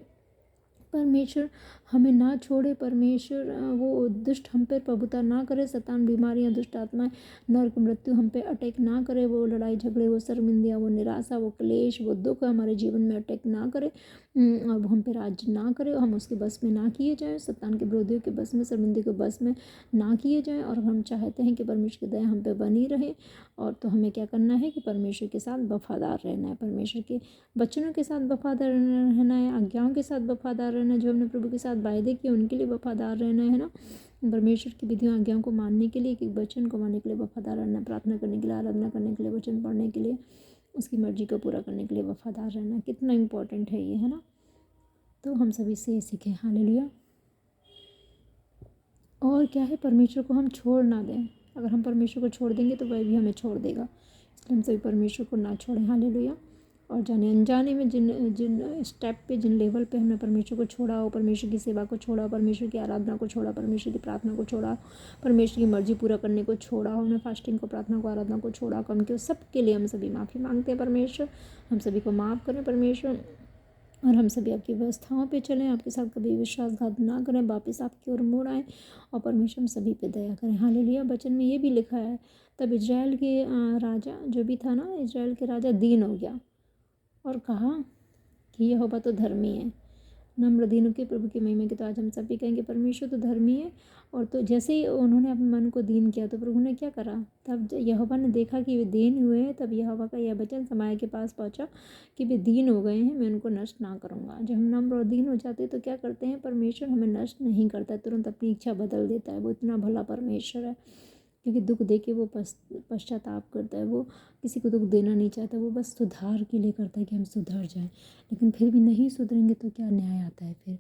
परमेश्वर हमें ना छोड़े, परमेश्वर वो दुष्ट हम पे प्रभुता ना करे, शैतान, बीमारियां, दुष्ट आत्माएं, नर्क, मृत्यु हम पे अटैक ना करे, वो लड़ाई झगड़े, वो शर्मिंदियाँ, वो निराशा, वो क्लेश, वो दुख हमारे जीवन में अटैक ना करे, और वो हम पे राज्य ना करे, हम उसके बस में ना किए जाएं, शैतान के विरोधियों के बस में, शर्मिंदगी के बस में ना किए जाएं। और हम चाहते हैं कि परमेश्वर की दया हम पे बनी रहे, और तो हमें क्या करना है कि परमेश्वर के साथ वफादार रहना है, परमेश्वर के वचनों के साथ वफादार रहना है, आज्ञाओं के साथ वफादार रहना है, जो हमने प्रभु के साथ वायदे किए उनके लिए वफादार रहना है ना। परमेश्वर की विधियों आज्ञाओं को मानने के लिए, एक एक वचन को मानने के लिए वफादार रहना, प्रार्थना करने के लिए, आराधना करने के लिए, वचन पढ़ने के लिए, उसकी मर्जी को पूरा करने के लिए वफादार रहना, कितना इम्पोर्टेंट है ये, है ना। तो हम सभी से ये सीखें। हालेलुया। और क्या है, परमेश्वर को हम छोड़ ना दें। अगर हम परमेश्वर को छोड़ देंगे तो वह भी हमें छोड़ देगा, इसलिए हम सभी परमेश्वर को ना छोड़ें। हालेलुया। और जाने अनजाने में जिन जिन स्टेप पे, जिन लेवल पे हमने परमेश्वर को छोड़ा हो, परमेश्वर की सेवा को छोड़ा, परमेश्वर की आराधना को छोड़ा, परमेश्वर की प्रार्थना को छोड़ा, परमेश्वर की मर्जी पूरा करने को छोड़ा, हमने फास्टिंग को, प्रार्थना को, आराधना को छोड़ा, कम किया, सब के लिए हम सभी माफ़ी मांगते हैं परमेश्वर। हम सभी को माफ़ करें परमेश्वर, और हम सभी आपकी व्यवस्थाओं पे चलें, आपके साथ कभी विश्वासघात ना करें, वापस आपकी ओर मुड़ आएँ, और परमेश्वर हम सभी पे दया करें। हालेलुया। वचन में ये भी लिखा है, तब इजराइल के राजा जो भी था ना, इजराइल के राजा दीन हो गया और कहा कि यहोवा तो धर्मी है, नम्र दीनों के प्रभु की महिमा की। तो आज हम सभी कहेंगे परमेश्वर तो धर्मी है, और तो जैसे ही उन्होंने अपने मन को दीन किया तो प्रभु ने क्या करा, तब यहोवा ने देखा कि वे दीन हुए हैं, तब यहोवा का यह वचन समाया के पास पहुंचा कि वे दीन हो गए हैं, मैं उनको नष्ट ना करूँगा। जब हम नम्र और दीन हो जाते हैं तो क्या करते हैं, परमेश्वर हमें नष्ट नहीं करता, तुरंत अपनी इच्छा बदल देता है। वो इतना भला परमेश्वर है, क्योंकि दुख दे के वो पश्चाताप करता है, वो किसी को दुख देना नहीं चाहता, वो बस सुधार के लिए करता है कि हम सुधर जाएं। लेकिन फिर भी नहीं सुधरेंगे तो क्या न्याय आता है,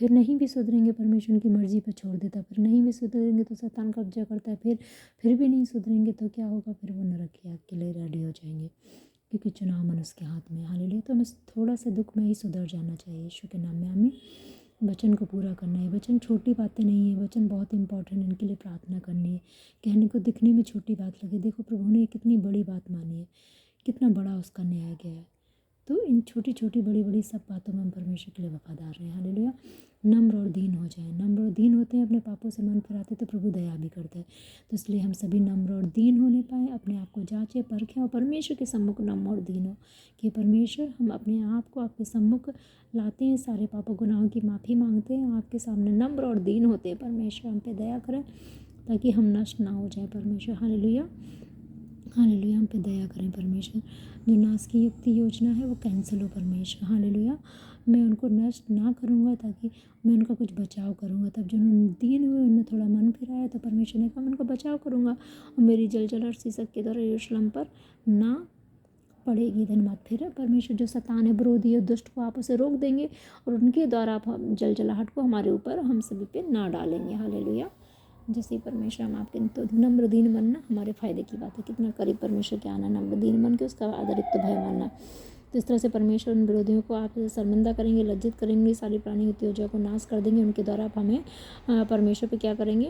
फिर नहीं भी सुधरेंगे, परमेश्वर की मर्जी पर छोड़ देता है, फिर नहीं भी सुधरेंगे तो शैतान कब्जा करता है, फिर भी नहीं सुधरेंगे तो क्या होगा, फिर वो नरक की आग के लिए रेडी हो जाएंगे, क्योंकि चुनाव मनुष्य के हाथ में। हालेलुया। तो हमें थोड़ा सा दुख में ही सुधर जाना चाहिए। यीशु के नाम में हमें वचन को पूरा करना है। वचन छोटी बातें नहीं है, वचन बहुत इंपॉर्टेंट है, इनके लिए प्रार्थना करनी है। कहने को दिखने में छोटी बात लगे, देखो प्रभु ने कितनी बड़ी बात मानी है, कितना बड़ा उसका न्याय गया है। तो इन छोटी छोटी बड़ी बड़ी सब बातों में हम परमेश्वर के लिए वफादार रहें। हालेलुया। नम्र और दीन हो जाएं, नम्र और दीन होते हैं, अपने पापों से मन फिराते तो प्रभु दया भी करता है। तो इसलिए हम सभी नम्र और दीन होने पाएँ, अपने आप को जांचें परखें और परमेश्वर के सम्मुख नम्र और दीन हो कि परमेश्वर हम अपने आप को आपके सम्मुख लाते हैं, सारे पापों गुनाहों की माफ़ी मांगते हैं, आपके सामने नम्र और दीन होते हैं। परमेश्वर हम पे दया करें ताकि हम नष्ट ना हो जाए परमेश्वर। हालेलुया। हालेलुया। हम पे दया करें परमेश्वर, जो नाश की युक्ति योजना है वो कैंसिल हो परमेश्वर। हालेलुया। मैं उनको नष्ट ना करूँगा, ताकि मैं उनका कुछ बचाव करूँगा। तब जो दीन हुए, उन्हें थोड़ा मन फिराया तो परमेश्वर ने कहा मैं उनका बचाव करूँगा, और मेरी जलजल और शीशक के द्वारा यरूशलेम पर ना पड़ेगी। धन्यवाद। फिर परमेश्वर जो शैतान है, विरोधी है, दुष्ट को आप उसे रोक देंगे, और उनके द्वारा आप जलजलाहट को हमारे ऊपर, हम सभी पे ना डालेंगे। हालेलुया। जैसे परमेश्वर हम आपके, तो नम्र दीन बनना हमारे फ़ायदे की बात है। कितना करीब परमेश्वर के आना, नम्र दीन बन के उसका आदरित तो भय मानना। तो इस तरह से परमेश्वर उन विरोधियों को आप शर्मिंदा करेंगे, लज्जित करेंगे, सारी प्राणी की योजना को नाश कर देंगे। उनके द्वारा आप हमें परमेश्वर पे क्या करेंगे,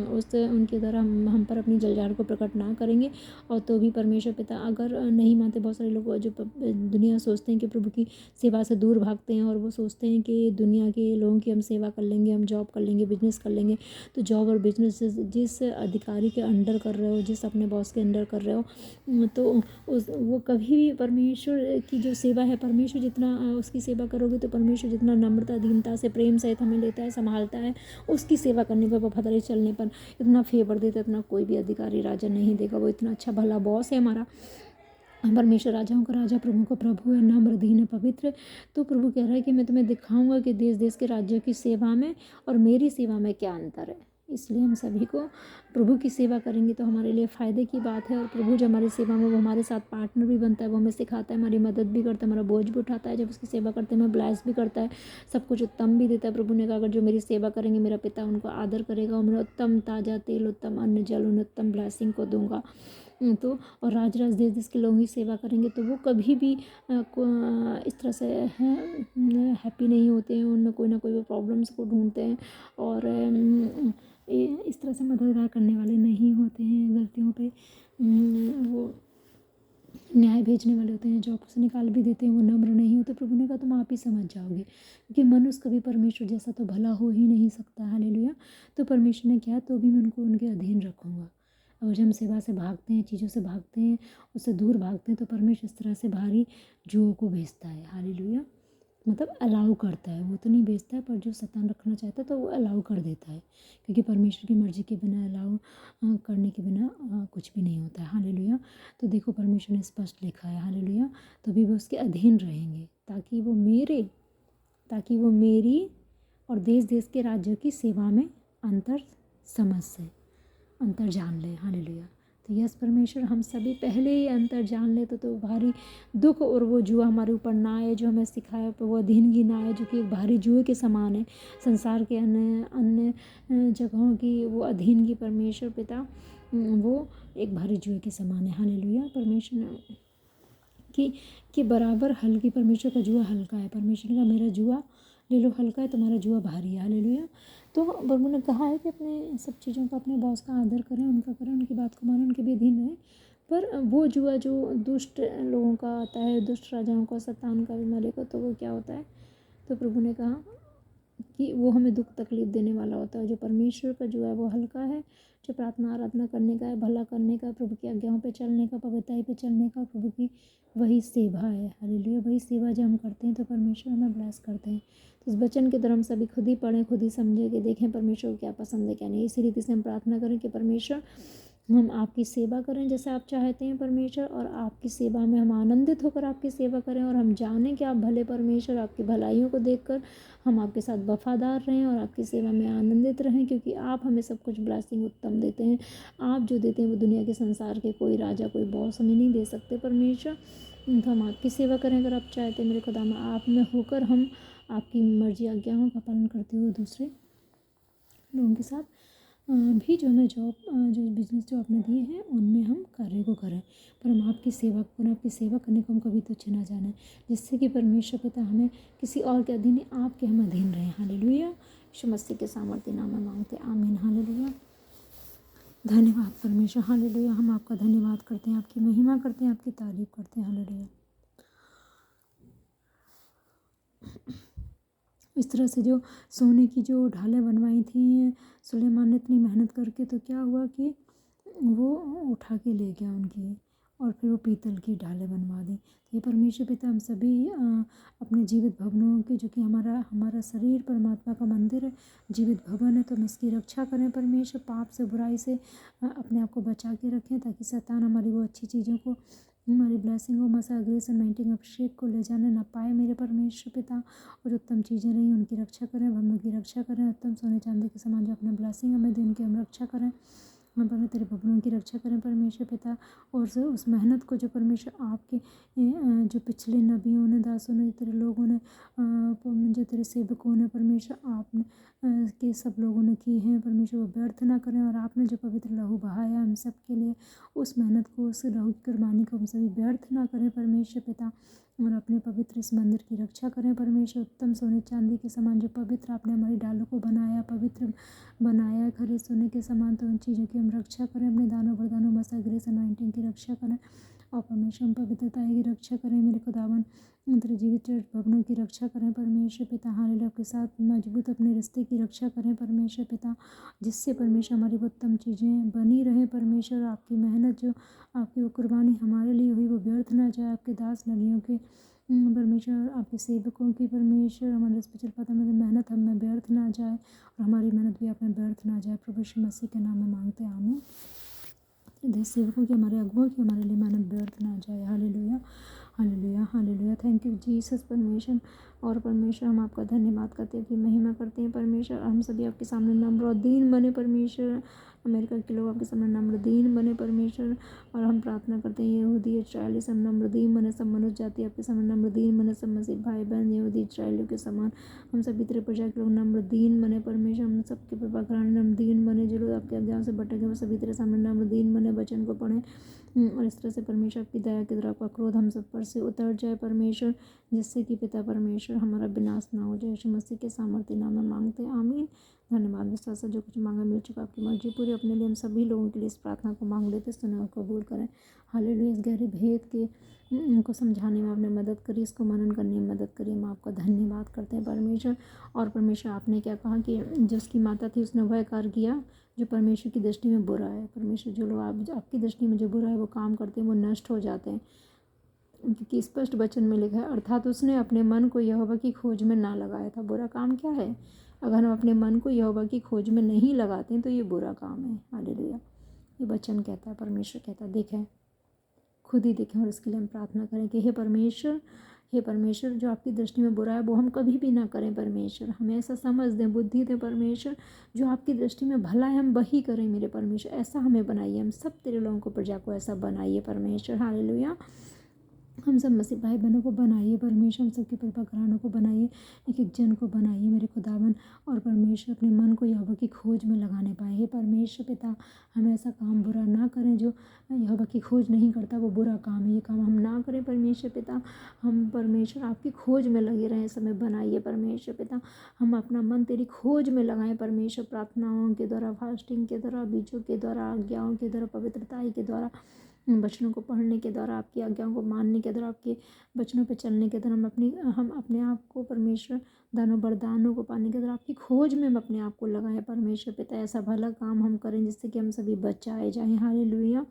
उस उनके द्वारा हम पर अपनी जलजाहट को प्रकट ना करेंगे। और तो भी परमेश्वर पिता अगर नहीं मानते, बहुत सारे लोग जो दुनिया सोचते हैं कि प्रभु की सेवा से दूर भागते हैं, और वो सोचते हैं कि दुनिया के लोगों की हम सेवा कर लेंगे, हम जॉब कर लेंगे, बिजनेस कर लेंगे। तो जॉब और बिजनेस जिस अधिकारी के अंडर कर रहे हो, जिस अपने बॉस के अंडर कर रहे हो, तो वो कभी भी परमेश्वर की जो सेवा है, परमेश्वर जितना उसकी सेवा करोगे तो परमेश्वर जितना नम्रता, दीनता से, प्रेम सहित हमें लेता है, संभालता है, उसकी सेवा करने पर, वफादारी चलने पर इतना फेवर देता है, इतना कोई भी अधिकारी राजा नहीं देगा। वो इतना अच्छा भला बॉस है हमारा। परमेश्वर राजाओं का राजा, प्रभु का प्रभु है, नम्र दीन है, पवित्र। तो प्रभु कह रहा है कि मैं तुम्हें दिखाऊंगा कि देश देश के राज्यों की सेवा में और मेरी सेवा में क्या अंतर है। इसलिए हम सभी को प्रभु की सेवा करेंगे तो हमारे लिए फ़ायदे की बात है। और प्रभु जो हमारी सेवा में, वो हमारे साथ पार्टनर भी बनता है, वो हमें सिखाता है, हमारी मदद भी करता है, हमारा बोझ भी उठाता है। जब उसकी सेवा करते हैं हमें ब्लेस भी करता है, सब कुछ उत्तम भी देता है। प्रभु ने कहा अगर जो मेरी सेवा करेंगे, मेरा पिता उनको आदर करेगा, और मैं उत्तम ताज़ा तेल, उत्तम अन्न जल, उन्हें उत्तम ब्लेसिंग को दूंगा। तो और राज देश देश के लोगों की सेवा करेंगे तो वो कभी भी इस तरह से हैप्पी नहीं होते हैं, उनमें कोई ना कोई वो प्रॉब्लम्स को ढूंढते हैं, और इस तरह से मददगार करने वाले नहीं होते हैं। गलतियों पे वो न्याय भेजने वाले होते हैं, जॉब से निकाल भी देते हैं, वो नम्र नहीं होते। प्रभु ने कहा तुम आप ही समझ जाओगे, क्योंकि मनुष्य कभी परमेश्वर जैसा तो भला हो ही नहीं सकता। हालेलुया। तो परमेश्वर ने क्या, तो भी मैं उनको उनके अधीन रखूँगा। अगर जब हम सेवा से भागते हैं, चीज़ों से भागते हैं, उससे दूर भागते हैं, तो परमेश्वर इस तरह से भारी जुओं को भेजता है। हालेलुया। मतलब अलाउ करता है, वो तो नहीं भेजता है, पर जो शैतान रखना चाहता है तो वो अलाउ कर देता है, क्योंकि परमेश्वर की मर्जी के बिना अलाउ करने के बिना कुछ भी नहीं होता है। हालेलुया। तो देखो परमेश्वर ने स्पष्ट लिखा है। हालेलुया। तभी वो उसके अधीन रहेंगे, ताकि वो मेरी और देश देश के राज्यों की सेवा में अंतर समझ से अंतर जान ले। हालेलुया। तो यस परमेश्वर, हम सभी पहले ही अंतर जान ले तो भारी दुख और वो जुआ हमारे ऊपर ना आए, जो हमें सिखाया पर वो अधीनगी ना आए, जो कि एक भारी जुए के समान है। संसार के अन्य अन्य जगहों की वो अधीनगी परमेश्वर पिता वो एक भारी जुए के समान है। हालेलुया। परमेश्वर ने कि बराबर हल्की, परमेश्वर का जुआ हल्का है। परमेश्वर ने कहा मेरा जुआ ले लो हल्का है, तुम्हारा जुआ भारी है। हालेलुया। तो प्रभु ने कहा है कि अपने सब चीज़ों का, अपने बॉस का आदर करें, उनका करें, उनकी बात को मानें, उनके भी अधीन रहें। पर वो जुआ जो दुष्ट लोगों का आता है, दुष्ट राजाओं का, शैतान का, बीमारी का, तो वो क्या होता है, तो प्रभु ने कहा कि वो हमें दुख तकलीफ देने वाला होता है। जो परमेश्वर का जुआ है वो हल्का है, जो प्रार्थना आराधना करने का है, भला करने का, प्रभु की आज्ञाओं पे चलने का, पवित्रताई पे चलने का, प्रभु की वही सेवा है। हालेलुया। वही सेवा जब हम करते हैं तो परमेश्वर हमें ब्लेस करते हैं। तो इस वचन के द्वारा हम सभी खुद ही पढ़ें, खुद ही समझें कि देखें परमेश्वर को क्या पसंद है क्या नहीं। इसी रीति से हम प्रार्थना करें कि परमेश्वर हम आपकी सेवा करें जैसे आप चाहते हैं परमेश्वर, और आपकी सेवा में हम आनंदित होकर आपकी सेवा करें, और हम जानें कि आप भले परमेश्वर, आपकी भलाइयों को देखकर हम आपके साथ वफादार रहें और आपकी सेवा में आनंदित रहें, क्योंकि आप हमें सब कुछ ब्लेसिंग उत्तम देते हैं। आप जो देते हैं वो दुनिया के संसार के कोई राजा, कोई बॉस हमें नहीं दे सकते परमेश्वर। तो हम आपकी सेवा करें अगर आप चाहते हैं मेरे खुदा, में आप में होकर हम आपकी मर्जी आज्ञाओं का पालन करते हुए दूसरे लोगों के साथ भी जो हमें जॉब, जो बिजनेस जो आपने दिए हैं उनमें हम कार्य को करें, पर हम आपकी सेवा को करें, आपकी सेवा करने को हम कभी तुच्छ ना जाने, जिससे कि परमेश्वर पिता हमें किसी और के अधीन नहीं, आपके हम अधीन रहें। हालेलुया। यीशु मसीह के सामर्थ्य नाम में मांगते, आमीन। हालेलुया। धन्यवाद परमेश्वर। हालेलुया। हम आपका धन्यवाद करते हैं, आपकी महिमा करते हैं, आपकी तारीफ करते हैं। हालेलुया। इस तरह से जो सोने की जो ढालें बनवाई थी सुलेमान ने इतनी मेहनत करके, तो क्या हुआ कि वो उठा के ले गया उनकी, और फिर वो पीतल की ढालें बनवा दी। तो ये परमेश्वर पिता हम सभी अपने जीवित भवनों के, जो कि हमारा शरीर परमात्मा का मंदिर है, जीवित भवन है, तो हम इसकी रक्षा करें परमेश्वर, पाप से, बुराई से अपने आप को बचा के रखें, ताकि शैतान हमारी वो अच्छी चीज़ों को, हमारी ब्लेसिंग को, मसा ग्रेस एनवाइंटिंग अभिषेक को ले जाने ना पाए मेरे परमेश्वर पिता। और उत्तम चीज़ें रही उनकी रक्षा करें, भवनों की रक्षा करें, उत्तम सोने चांदी के समान जो अपने ब्लेसिंग हमें दे उनकी हम रक्षा करें। हम परमेश्वर तेरे भवनों की रक्षा करें परमेश्वर पिता, और उस मेहनत को जो परमेश्वर आपके जो पिछले नबियों ने, दासों ने, तेरे लोगों ने, जो तेरे सेवकों ने परमेश्वर आपने के सब लोगों ने की है परमेश्वर, वो व्यर्थ ना करें, और आपने जो पवित्र लहू बहाया हम सब के लिए, उस मेहनत को, उस लहू की कुर्बानी को हम सभी व्यर्थ ना करें परमेश्वर पिता, और अपने पवित्र इस मंदिर की रक्षा करें परमेश्वर। उत्तम सोने चांदी के समान जो पवित्र आपने हमारी डालों को बनाया, पवित्र बनाया खरे सोने के समान, तो उन चीज़ों की हम रक्षा करें, अपने दानों वरदानों, मसा ग्रेस अनॉइंटिंग की रक्षा करें, और परमेश्वर हम पवित्रता की रक्षा करें मेरे खुदावन। तेरे जीवित चर्च भवनों की रक्षा करें परमेश्वर पिता। हालेलुया। के साथ मजबूत अपने रिश्ते की रक्षा करें परमेश्वर पिता, जिससे परमेश्वर हमारी वो उत्तम चीज़ें बनी रहे परमेश्वर। आपकी मेहनत जो, आपकी वो कुर्बानी हमारे लिए हुई, वो व्यर्थ ना जाए। आपके दास नबियों के परमेश्वर, आपके सेवकों की परमेश्वर, हमारे स्पेशल पता में मेहनत हम में व्यर्थ ना जाए, और हमारी मेहनत भी आप में व्यर्थ ना जाए। प्रभु यीशु मसीह के नाम में मांगते हैं, आमीन। देश सेवकों की, हमारे अगुओं की, हमारे लिए मेहनत व्यर्थ ना जाए। Hallelujah. Hallelujah. Hallelujah. Thank you Jesus परमेश्वर। और परमेश्वर हम आपका धन्यवाद करते हैं, कि महिमा करते हैं परमेश्वर। हम सभी आपके सामने नम्र और दीन बने परमेश्वर। अमेरिका के लोग आपके सामने नम्र दीन बने परमेश्वर, और हम प्रार्थना करते हैं यहूदी इस्राएली सब नम्र दीन बने, सब मनुष्य जाति आपके सामने नम्र दीन बने, सब मसीह भाई बहन यहूदी इस्राएलियों के समान हम सभी तेरे प्रजा के लोग नम्र दीन बने परमेश्वर। हम सबके प्रभा घराने नम्र दीन बने, जो लोग आपके अज्ञान से भटके वो सभी तेरे सामने नम्र दीन बने, वचन को पढ़ें, और इस तरह से परमेश्वर आपकी दया के द्वारा आपका क्रोध हम सब पर से उतर जाए परमेश्वर, जिससे कि पिता परमेश्वर हमारा विनाश ना हो जाए। यीशु मसीह के सामर्थ्य नाम में मांगते हैं, आमीन। धन्यवाद। विश्वास से जो कुछ मांगा मिल चुका, आपकी मर्जी पूरी। अपने लिए हम सभी लोगों के लिए इस प्रार्थना को मांग लेते, सुने और कबूल करें। हालेलुया। इस गहरे भेद के को समझाने में आपने मदद करी, इसको मनन करने में मदद करी। हम आपका धन्यवाद करते हैं परमेश्वर। और परमेश्वर आपने क्या कहा कि जो उसकी माता थी उसने वह कार्य किया जो परमेश्वर की दृष्टि में बुरा है। परमेश्वर जो लोग आपकी दृष्टि में जो बुरा है वो काम करते हैं वो नष्ट हो जाते हैं, क्योंकि स्पष्ट वचन में लिखा है, अर्थात उसने अपने मन को यहोवा की खोज में ना लगाया था। बुरा काम क्या है? अगर हम अपने मन को यहोवा की खोज में नहीं लगाते हैं तो ये बुरा काम है। हालेलुया। ये वचन कहता है, परमेश्वर कहता है। देखें, खुद ही देखें और इसके लिए हम प्रार्थना करें कि हे परमेश्वर जो आपकी दृष्टि में बुरा है वो हम कभी भी ना करें। परमेश्वर हमें ऐसा समझ दें, बुद्धि दें परमेश्वर, जो आपकी दृष्टि में भला है हम वही करें। मेरे परमेश्वर ऐसा हमें बनाइए, हम सब तेरे लोगों को, प्रजा को ऐसा बनाइए परमेश्वर। हालेलुया। हम सब मसीह भाई बहनों को बनाइए परमेश्वर, हम सबके परिवार घरानों को बनाइए, एक एक जन को बनाइए मेरे खुदावन। और परमेश्वर अपने मन को यहोवा की खोज में लगाने पाए। हे परमेश्वर पिता, हम ऐसा काम बुरा ना करें जो यहोवा की खोज नहीं करता, वो बुरा काम है। ये काम हम ना करें परमेश्वर पिता। हम परमेश्वर आपकी खोज में लगे रहें, समय बनाइए परमेश्वर पिता। हम अपना मन तेरी खोज में लगाएं परमेश्वर, प्रार्थनाओं के द्वारा, फास्टिंग के द्वारा, बीजों के द्वारा, आज्ञाओं के द्वारा, पवित्रताई के द्वारा, वचनों को पढ़ने के द्वारा, आपकी आज्ञाओं को मानने के द्वारा, आपके वचनों पर चलने के द्वारा हम अपने आप को परमेश्वर दानों वरदानों को पाने के द्वारा आपकी खोज में हम अपने आप को लगाएं परमेश्वर पिता। ऐसा भला काम हम करें जिससे कि हम सभी बचाए जाएं। हालेलुया।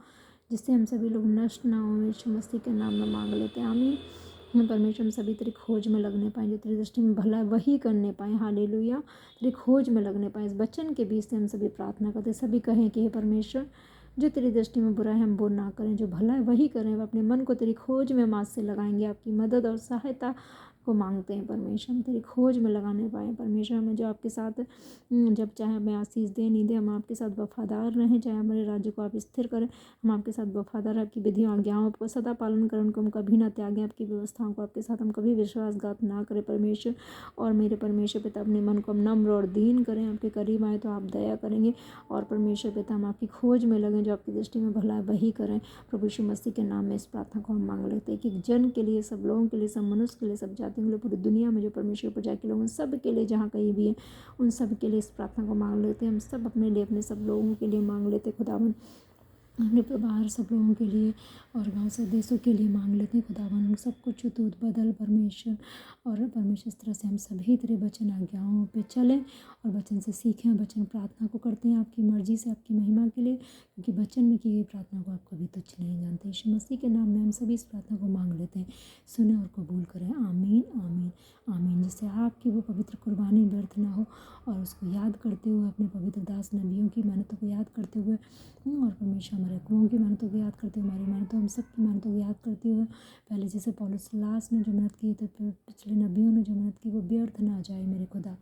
जिससे हम सभी लोग नष्ट ना हो। यीशु मसीह के नाम में मांग लेते हैं, आमीन। हम परमेश्वर हम सभी तेरी खोज में लगने पाएँ, जो तेरी दृष्टि में भला है वही करने पाएँ। हालेलुया। तेरी खोज में लगने पाएँ। इस वचन के बीच से हम सभी प्रार्थना करते, सभी कहें कि हे परमेश्वर जो तेरी दृष्टि में बुरा है हम वो ना करें, जो भला है वही करें। हम अपने मन को तेरी खोज में मास से लगाएंगे, आपकी मदद और सहायता को मांगते हैं परमेश्वर। हम तेरी खोज में लगाने पाएँ परमेश्वर। हमें जो आपके साथ जब चाहे हमें आशीष दे नहीं दे, हम आपके साथ वफादार रहें। चाहे हमारे राज्य को आप स्थिर करें, हम आपके साथ वफादार, आपकी विधियों आज्ञाओं को सदा पालन करें, उनको हम कभी ना त्यागें। आपकी व्यवस्थाओं को आपके साथ हम कभी विश्वासघात ना करें परमेश्वर। और मेरे परमेश्वर पिता, अपने मन को हम नम्र और दीन करें। आपके करीब आए तो आप दया करेंगे। और परमेश्वर पिता, हम आपकी खोज में लगें, जो आपकी दृष्टि में भला है वही करें। प्रभु यीशु मसीह के नाम में इस प्रार्थना को हम मांग लेते हैं कि जन के लिए, सब लोगों के लिए, सब मनुष्य के लिए, सब जातियों के लिए, पूरी दुनिया में जो परमेश्वर प्रजा के लोग उन सब के लिए, जहाँ कहीं भी है उन सब के लिए इस प्रार्थना को मांग लेते हैं। हम सब अपने लिए, अपने सब लोगों के लिए मांग लेते हैं खुदावन। अपने परिवार सब लोगों के लिए और गाँव से देशों के लिए मांग लेते हैं खुदावन। हम सब कुछ तूत बदल परमेश्वर। और परमेश्वर इस तरह से हम सभी तेरे वचन आज्ञाओं पे चलें और वचन से सीखें। वचन प्रार्थना को करते हैं आपकी मर्जी से, आपकी महिमा के लिए, क्योंकि वचन में की गई प्रार्थना को आप कभी तुच्छ नहीं जानते। यीशु मसीह के नाम में हम सभी इस प्रार्थना को मांग लेते हैं, सुने और कबूल करें, आमीन आमीन आमीन। जिससे आपकी वो पवित्र कुर्बानी व्यर्थ ना हो, और उसको याद करते हुए, अपने पवित्र दास नबियों की मेहनतों को याद करते हुए, और परमेश्वर हमारे कुओं की मेहनतों को याद करते हुए, हमारी मेहनतों, हम सब की मेहनतों को याद करते हुए, पहले जैसे पौलुस सिलास ने जो मेहनत की, तो पिछले नबियों ने जो मेहनत की वो व्यर्थ ना जाए मेरे खुदा।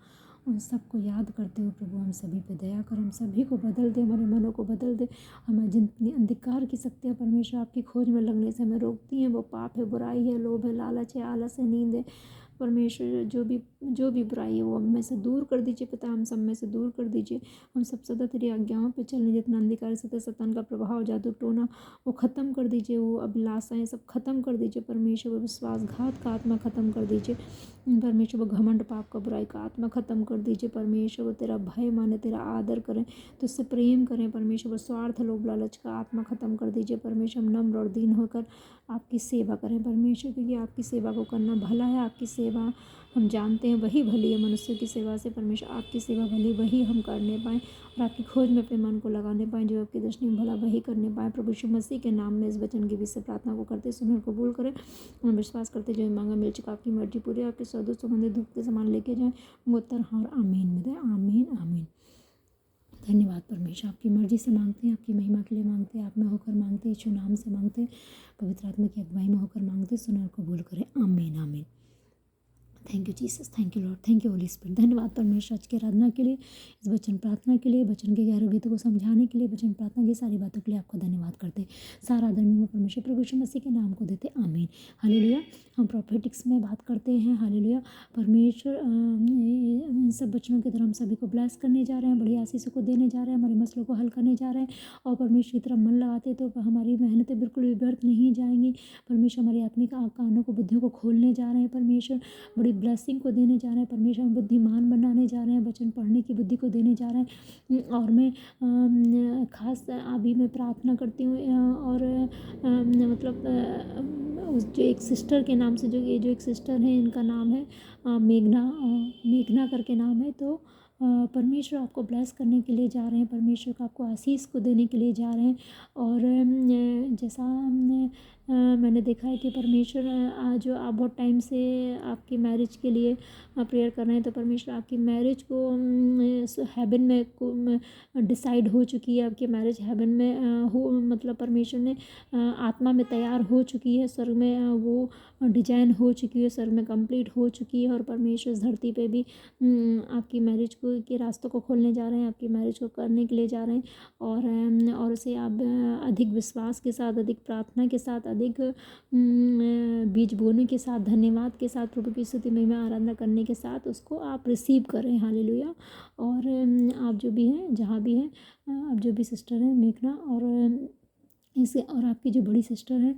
उन सबको याद करते हुए प्रभु हम सभी पे दया कर, हम सभी को बदल दे, हमारे मनों को बदल दे। हमें जितनी अंधकार की शक्तियाँ परमेश्वर आपकी खोज में लगने से हमें रोकती हैं, वो पाप है, बुराई है, लोभ है, लालच है, आलस है, नींद है, परमेश्वर जो भी बुराई है वो हम में से दूर कर दीजिए पिता। हम सब में से दूर कर दीजिए। हम सब सदा तेरी आज्ञाओं पे चलने, जितना अंधकार सत्य शैतान का प्रभाव, जादू टोना वो ख़त्म कर दीजिए। वो अभिलाषाएँ सब ख़त्म कर दीजिए परमेश्वर। वो विश्वासघात का आत्मा ख़त्म कर दीजिए परमेश्वर। वो घमंड पाप का बुराई का आत्मा ख़त्म कर दीजिए परमेश्वर। वो तेरा भय माने, तेरा आदर करें, तुझसे प्रेम करें परमेश्वर। वो स्वार्थ, लोभ, लालच का आत्मा ख़त्म कर दीजिए परमेश्वर। हम नम्र और दीन होकर आपकी सेवा करें परमेश्वर, क्योंकि आपकी सेवा को करना भला है। आपकी सेवा हम जानते हैं वही भली है, मनुष्य की सेवा से परमेश्वर आपकी सेवा भली, वही हम करने पाएँ और आपकी खोज में अपने मन को लगाने पाएँ, जो आपकी दृष्टि में भला वही करने पाएँ। प्रभु यीशु मसीह के नाम में इस वचन के बीच से प्रार्थना को करते, सुने और कबूल करें। हम विश्वास करते जो मांगा मिल चुका, आपकी मर्जी पूरी, आपके स्वदूत संबंधित धूप के समान लेके जाएँ, उत्तर हाँ और आमीन में दें, आमीन आमीन। धन्यवाद परमेश्वर। आपकी मर्जी से मांगते हैं, आपकी महिमा के लिए मांगते हैं, आप में होकर मांगते हैं, यीशु नाम से मांगते हैं, पवित्र आत्मा की अगुवाई में होकर मांगते हैं, सुने और कबूल करें, आमीन आमीन। Thank you Jesus, thank you Lord, thank you Holi spirit. धन्यवाद परमेश्वर आज की आराधना के लिए, इस वचन प्रार्थना के लिए, वचन के गहरे भेदों को समझाने के लिए, वचन प्रार्थना की सारी बातों के लिए आपका धन्यवाद करते। सारा आदर में परमेश्वर प्रभु यीशु मसीह के नाम को देते, आमीन। हालेलुया। हम प्रॉफेटिक्स में बात करते हैं। हालेलुया। परमेश्वर इन सब वचनों के द्वारा हम सभी को ब्लेस करने जा रहे हैं, बड़ी आशीषों को देने जा रहे हैं, हमारे मसलों को हल करने जा रहे हैं। और परमेश्वर की तरफ मन लगाते तो हमारी मेहनतें बिल्कुल भी व्यर्थ नहीं जाएंगी। परमेश्वर हमारी आत्मिक कानों को, बुद्धियों को खोलने जा रहे हैं। परमेश्वर बड़ी ब्लेसिंग को देने जा रहे हैं। परमेश्वर हम बुद्धिमान बनाने जा रहे हैं, वचन पढ़ने की बुद्धि को देने जा रहे हैं। और मैं खास अभी मैं प्रार्थना करती हूँ और मतलब उस जो एक सिस्टर के नाम से, जो ये जो एक सिस्टर है, इनका नाम है मेघना करके नाम है। तो परमेश्वर आपको ब्लेस करने के लिए जा रहे हैं, परमेश्वर का आपको आशीष को देने के लिए जा रहे हैं। और जैसा मैंने देखा है कि परमेश्वर जो आप बहुत टाइम से आपकी मैरिज के लिए प्रेयर कर रहे हैं, तो परमेश्वर आपकी मैरिज को हेवन में डिसाइड हो चुकी है। आपकी मैरिज हेवन में हो, मतलब परमेश्वर ने आत्मा में तैयार हो चुकी है, स्वर्ग में वो डिजाइन हो चुकी है, स्वर्ग में कंप्लीट हो चुकी है। और परमेश्वर इस धरती पे भी आपकी मैरिज को के रास्तों को खोलने जा रहे हैं, आपकी मैरिज को करने के लिए जा रहे हैं। और उसे आप अधिक विश्वास के साथ, अधिक प्रार्थना के साथ, अधिक बीज बोने के साथ, धन्यवाद के साथ, प्रभु की स्तुति महिमा आराधना करने के साथ उसको आप रिसीव करें। हालेलुया। और आप जो भी हैं, जहाँ भी हैं, आप जो भी सिस्टर हैं मेघना, और इसे, और आपकी जो बड़ी सिस्टर है